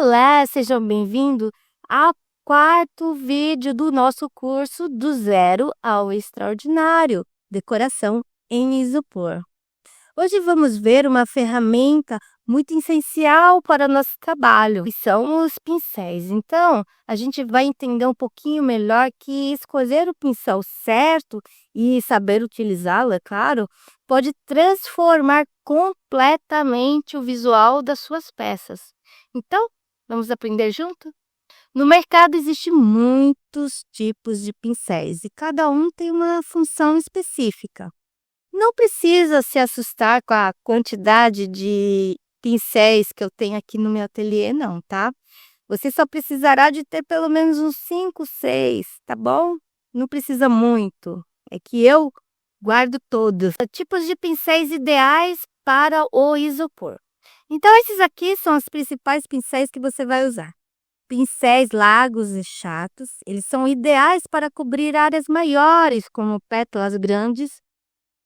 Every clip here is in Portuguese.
Olá, sejam bem-vindos ao quarto vídeo do nosso curso do zero ao extraordinário, decoração em isopor. Hoje vamos ver uma ferramenta muito essencial para o nosso trabalho, que são os pincéis. Então, a gente vai entender um pouquinho melhor que escolher o pincel certo e saber utilizá-lo, é claro, pode transformar completamente o visual das suas peças. Então, vamos aprender junto? No mercado existem muitos tipos de pincéis e cada um tem uma função específica. Não precisa se assustar com a quantidade de pincéis que eu tenho aqui no meu ateliê, não, tá? Você só precisará de ter pelo menos uns 5, 6, tá bom? Não precisa muito. É que eu guardo todos. Tipos de pincéis ideais para o isopor. Então, esses aqui são os principais pincéis que você vai usar. Pincéis largos e chatos, eles são ideais para cobrir áreas maiores, como pétalas grandes,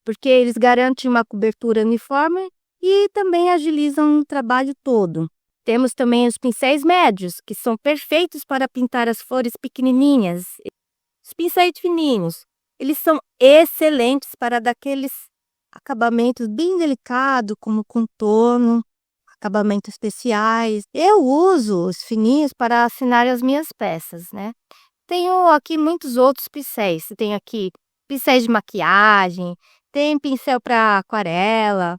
porque eles garantem uma cobertura uniforme e também agilizam o trabalho todo. Temos também os pincéis médios, que são perfeitos para pintar as flores pequenininhas. Os pincéis fininhos, eles são excelentes para dar aqueles acabamentos bem delicados, como contorno, acabamentos especiais. Eu uso os fininhos para assinar as minhas peças, né? Tenho aqui muitos outros pincéis. Tem aqui pincéis de maquiagem, tem pincel para aquarela,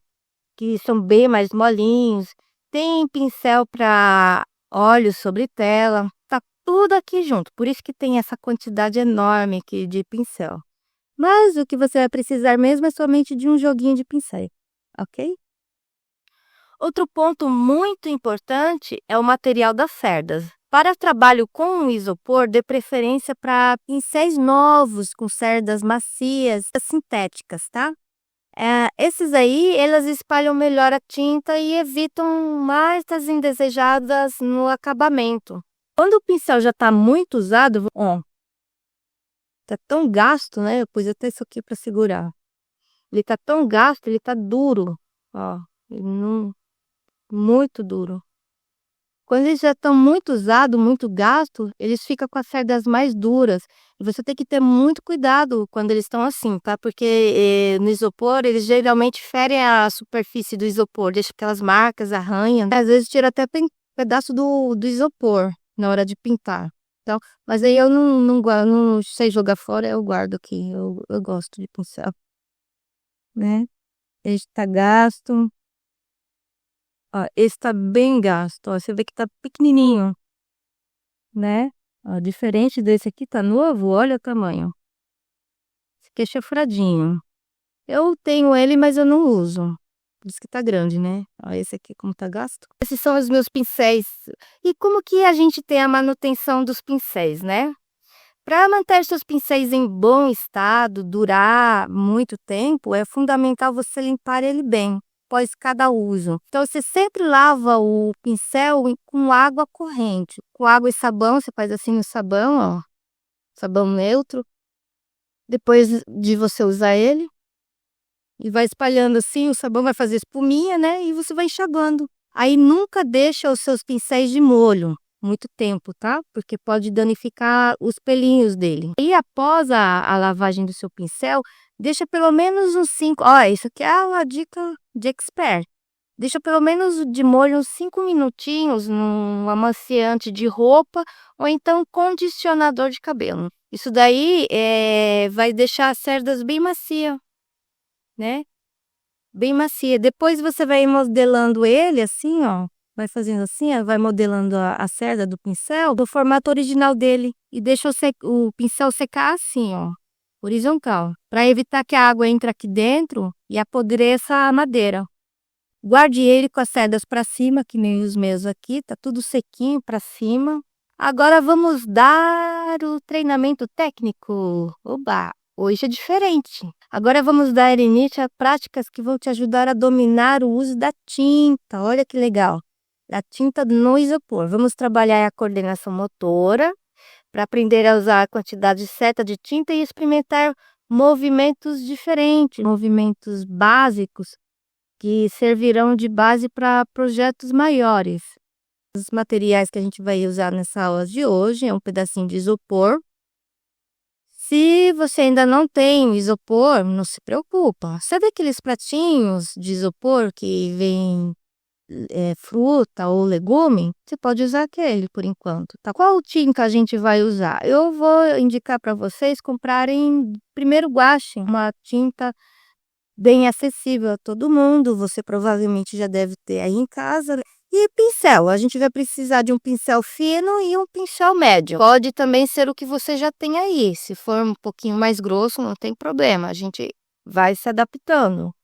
que são bem mais molinhos. Tem pincel para óleos sobre tela. Tá tudo aqui junto. Por isso que tem essa quantidade enorme aqui de pincel. Mas o que você vai precisar mesmo é somente de um joguinho de pincel, ok? Outro ponto muito importante é o material das cerdas. Para trabalho com isopor, dê preferência para pincéis novos, com cerdas macias, sintéticas, tá? Esses aí, elas espalham melhor a tinta e evitam marcas indesejadas no acabamento. Quando o pincel já está muito usado, ó, tá tão gasto, né? Eu pus até isso aqui para segurar. Ele tá tão gasto, ele tá duro, ó, ele não, muito duro. Quando eles já estão muito usados, muito gastos, eles ficam com as cerdas mais duras. E você tem que ter muito cuidado quando eles estão assim, tá? Porque no isopor, eles geralmente ferem a superfície do isopor, deixa aquelas marcas, arranham. Às vezes tira até pedaço do isopor na hora de pintar. Então, mas aí eu não guardo, não sei jogar fora, eu guardo aqui. Eu gosto de pincel, né? Ele está gasto. Ó, esse tá bem gasto, ó, você vê que tá pequenininho, né? Ó, diferente desse aqui, tá novo, olha o tamanho. Esse aqui é chafradinho. Eu tenho ele, mas eu não uso. Por isso que tá grande, né? Ó, esse aqui como tá gasto. Esses são os meus pincéis. E como que a gente tem a manutenção dos pincéis, né? Para manter seus pincéis em bom estado, durar muito tempo, é fundamental você limpar ele bem após cada uso. Então, você sempre lava o pincel com água corrente. Com água e sabão, você faz assim no sabão, ó. Sabão neutro. Depois de você usar ele. E vai espalhando assim, o sabão vai fazer espuminha, né? E você vai enxaguando. Aí nunca deixa os seus pincéis de molho muito tempo, tá? Porque pode danificar os pelinhos dele. E após a lavagem do seu pincel, deixa pelo menos uns 5. Ó, isso aqui é uma dica de expert. Deixa pelo menos de molho uns 5 minutinhos num amaciante de roupa ou então condicionador de cabelo. Isso daí vai deixar as cerdas bem macia, né? Bem macia. Depois você vai modelando ele assim, ó. Vai fazendo assim, ó, vai modelando a cerda do pincel do formato original dele. E deixa o pincel secar assim, ó. Horizontal. Para evitar que a água entre aqui dentro e apodreça a madeira. Guarde ele com as cerdas para cima, que nem os meus aqui. Tá tudo sequinho para cima. Agora vamos dar o treinamento técnico. Oba! Hoje é diferente. Agora vamos dar início a práticas que vão te ajudar a dominar o uso da tinta. Olha que legal. Da tinta no isopor. Vamos trabalhar a coordenação motora para aprender a usar a quantidade certa de tinta e experimentar movimentos diferentes, movimentos básicos que servirão de base para projetos maiores. Os materiais que a gente vai usar nessa aula de hoje é um pedacinho de isopor. Se você ainda não tem isopor, não se preocupa. Sabe aqueles pratinhos de isopor que vem fruta ou legume? Você pode usar aquele por enquanto, tá? Qual tinta a gente vai usar? Eu vou indicar para vocês comprarem primeiro guache, uma tinta bem acessível a todo mundo. Você provavelmente já deve ter aí em casa. E pincel, a gente vai precisar de um pincel fino e um pincel médio. Pode também ser o que você já tem aí. Se for um pouquinho mais grosso, não tem problema, a gente vai se adaptando.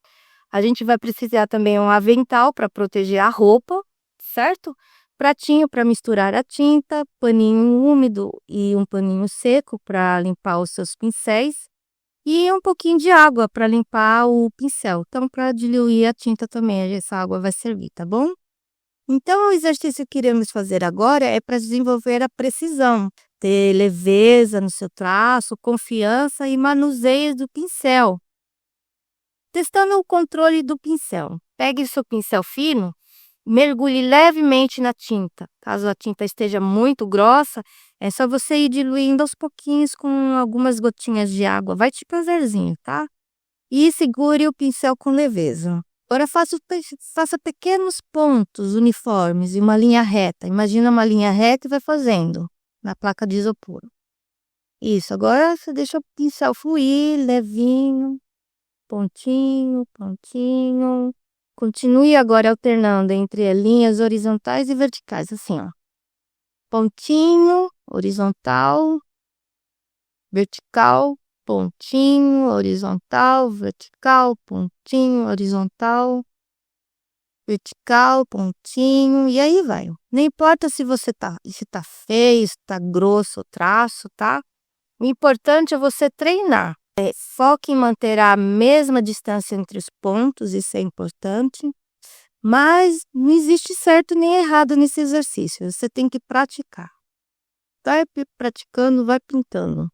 A gente vai precisar também um avental para proteger a roupa, certo? Pratinho para misturar a tinta, paninho úmido e um paninho seco para limpar os seus pincéis e um pouquinho de água para limpar o pincel. Então, para diluir a tinta também, essa água vai servir, tá bom? Então, o exercício que iremos fazer agora é para desenvolver a precisão, ter leveza no seu traço, confiança e manuseio do pincel. Testando o controle do pincel. Pegue seu pincel fino, mergulhe levemente na tinta. Caso a tinta esteja muito grossa, é só você ir diluindo aos pouquinhos com algumas gotinhas de água. Vai de prazerzinho, tá? E segure o pincel com leveza. Agora faça pequenos pontos uniformes e uma linha reta. Imagina uma linha reta e vai fazendo na placa de isopor. Isso, agora você deixa o pincel fluir, levinho, pontinho, pontinho. Continue agora alternando entre linhas horizontais e verticais, assim, ó. Pontinho, horizontal, vertical, pontinho, horizontal, vertical, pontinho, horizontal, vertical, pontinho, e aí vai. Não importa se tá feio, se tá grosso o traço, tá? O importante é você treinar. Foque em manter a mesma distância entre os pontos, isso é importante. Mas não existe certo nem errado nesse exercício, você tem que praticar. Vai praticando, vai pintando.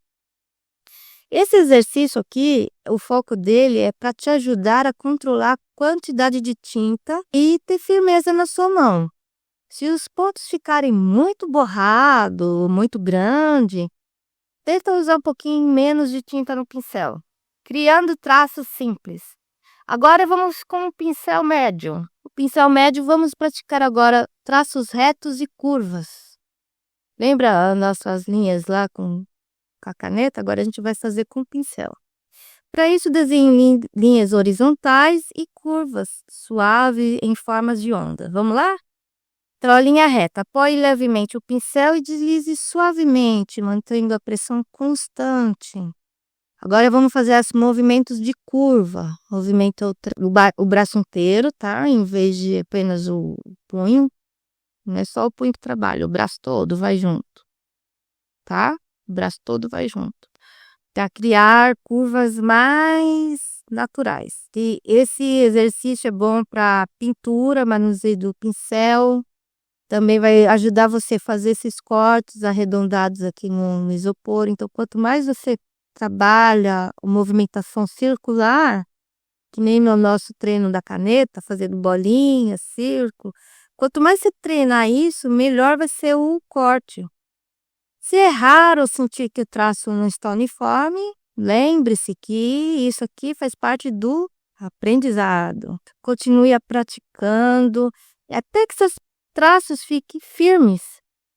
Esse exercício aqui, o foco dele é para te ajudar a controlar a quantidade de tinta e ter firmeza na sua mão. Se os pontos ficarem muito borrado, muito grande, tenta usar um pouquinho menos de tinta no pincel, criando traços simples. Agora vamos com o pincel médio. O pincel médio, vamos praticar agora traços retos e curvas. Lembra as nossas linhas lá com a caneta? Agora a gente vai fazer com o pincel. Para isso, desenhe linhas horizontais e curvas suaves em formas de onda. Vamos lá? Então, a linha reta. Apoie levemente o pincel e deslize suavemente, mantendo a pressão constante. Agora vamos fazer os movimentos de curva. Movimenta o braço inteiro, tá? Em vez de apenas o punho. Não é só o punho que trabalha, o braço todo vai junto, tá? O braço todo vai junto. Para criar curvas mais naturais. E esse exercício é bom para pintura, manuseio do pincel. Também vai ajudar você a fazer esses cortes arredondados aqui no isopor. Então, quanto mais você trabalha a movimentação circular, que nem no nosso treino da caneta, fazendo bolinha, círculo, quanto mais você treinar isso, melhor vai ser o corte. Se errar ou sentir que o traço não está uniforme, lembre-se que isso aqui faz parte do aprendizado. Continue praticando até que seus traços fiquem firmes,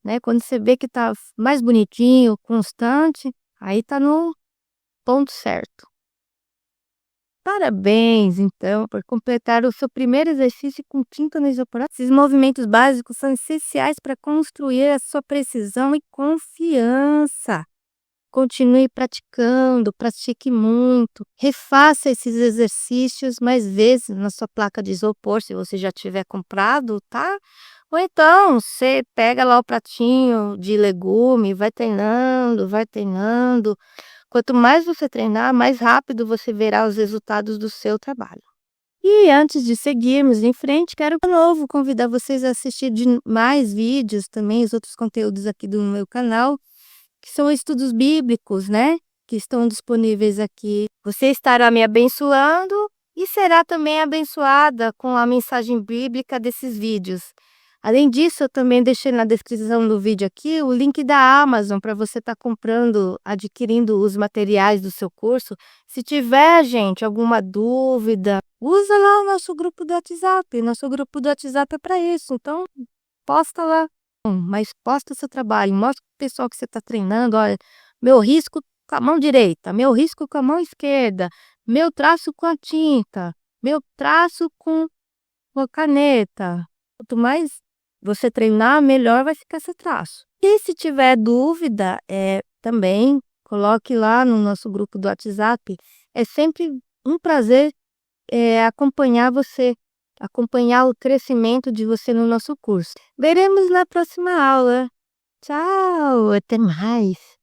né? Quando você vê que está mais bonitinho, constante, aí está no ponto certo. Parabéns, então, por completar o seu primeiro exercício com tinta no isopor. Esses movimentos básicos são essenciais para construir a sua precisão e confiança. Continue praticando, pratique muito. Refaça esses exercícios mais vezes na sua placa de isopor, se você já tiver comprado, tá? Ou então, você pega lá o pratinho de legume, vai treinando, vai treinando. Quanto mais você treinar, mais rápido você verá os resultados do seu trabalho. E antes de seguirmos em frente, quero de novo convidar vocês a assistir mais vídeos também, os outros conteúdos aqui do meu canal, que são estudos bíblicos, né? Que estão disponíveis aqui. Você estará me abençoando e será também abençoada com a mensagem bíblica desses vídeos. Além disso, eu também deixei na descrição do vídeo aqui o link da Amazon para você estar comprando, adquirindo os materiais do seu curso. Se tiver, gente, alguma dúvida, usa lá o nosso grupo do WhatsApp. Nosso grupo do WhatsApp é para isso. Então, posta lá. Mas posta seu trabalho, mostra pro pessoal que você está treinando. Olha, meu risco com a mão direita, meu risco com a mão esquerda, meu traço com a tinta, meu traço com a caneta. Quanto mais você treinar, melhor vai ficar esse traço. E se tiver dúvida, também coloque lá no nosso grupo do WhatsApp. É sempre um prazer acompanhar você, acompanhar o crescimento de você no nosso curso. Veremos na próxima aula. Tchau, até mais.